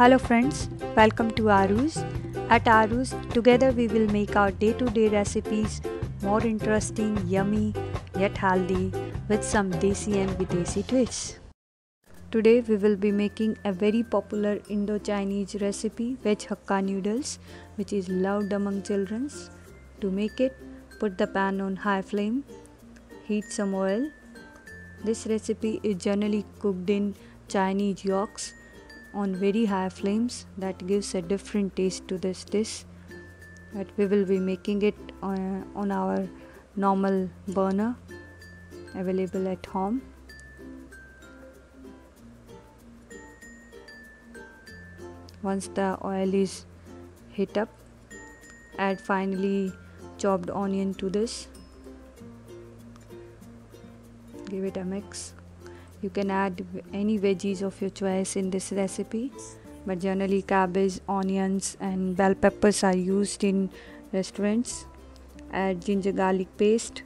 Hello friends, welcome to AARUS. At AARUS, together we will make our day-to-day recipes more interesting, yummy, yet healthy with some desi and Videsi twists. Today we will be making a very popular Indo Chinese recipe, Veg Hakka Noodles, which is loved among children. To make it, put the pan on high flame, heat some oil. This recipe is generally cooked in Chinese yoks on very high flames. That gives a different taste to this dish, but we will be making it on our normal burner available at home. Once the oil is heat up, add finely chopped onion to this. Give it a mix. You can add any veggies of your choice in this recipe, but generally cabbage, onions and bell peppers are used in restaurants. Add ginger garlic paste.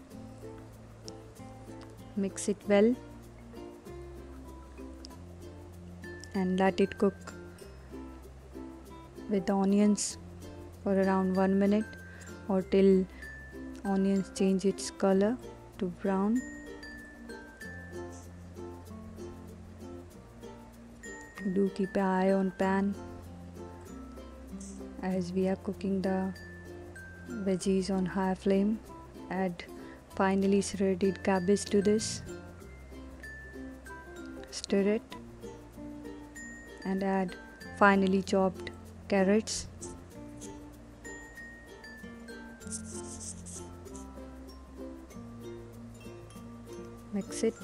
Mix it well and let it cook with the onions for around 1 minute or till onions change its color to brown. Do keep an eye on pan as we are cooking the veggies on high flame. Add finely shredded cabbage to this. Stir it and add finely chopped carrots. Mix it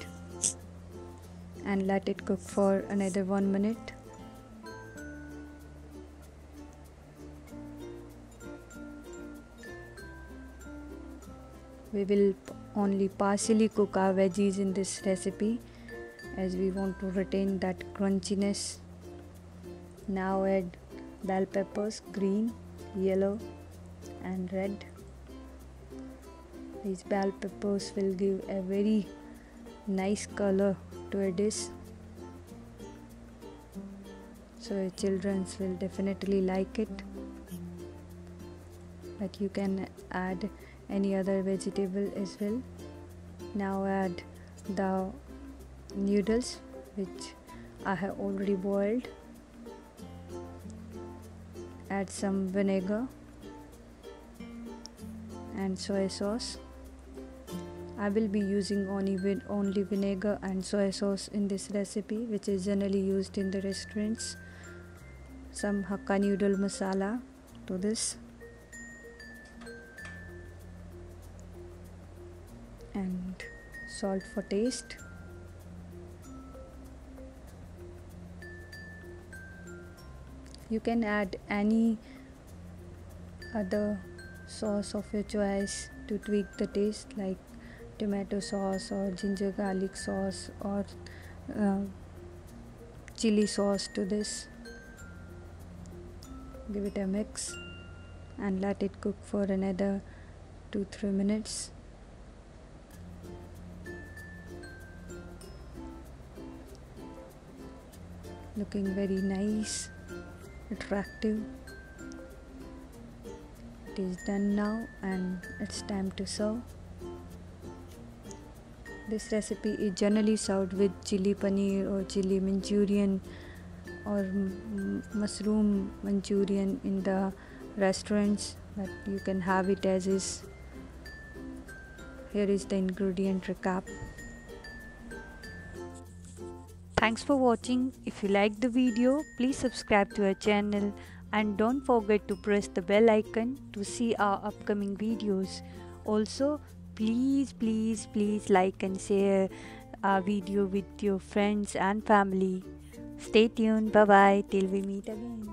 and let it cook for another 1 minute. We will only partially cook our veggies in this recipe as we want to retain that crunchiness. Now add bell peppers, green, yellow and red. These bell peppers will give a very nice color to a dish, so children will definitely like it. But you can add any other vegetable as well. Now add the noodles which I have already boiled. Add some vinegar and soy sauce. I will be using only vinegar and soy sauce in this recipe, which is generally used in the restaurants. Some Hakka noodle masala to this and salt for taste. You can add any other sauce of your choice to tweak the taste, like tomato sauce or ginger garlic sauce or chili sauce to this. Give it a mix and let it cook for another 2-3 minutes. Looking very nice, attractive. It is done now and it's time to serve. This recipe is generally served with chili paneer or chili Manchurian or mushroom Manchurian in the restaurants, but you can have it as is. Here is the ingredient recap. Thanks for watching. If you liked the video, please subscribe to our channel and don't forget to press the bell icon to see our upcoming videos. Also, please like and share our video with your friends and family. Stay tuned. Bye bye till we meet again.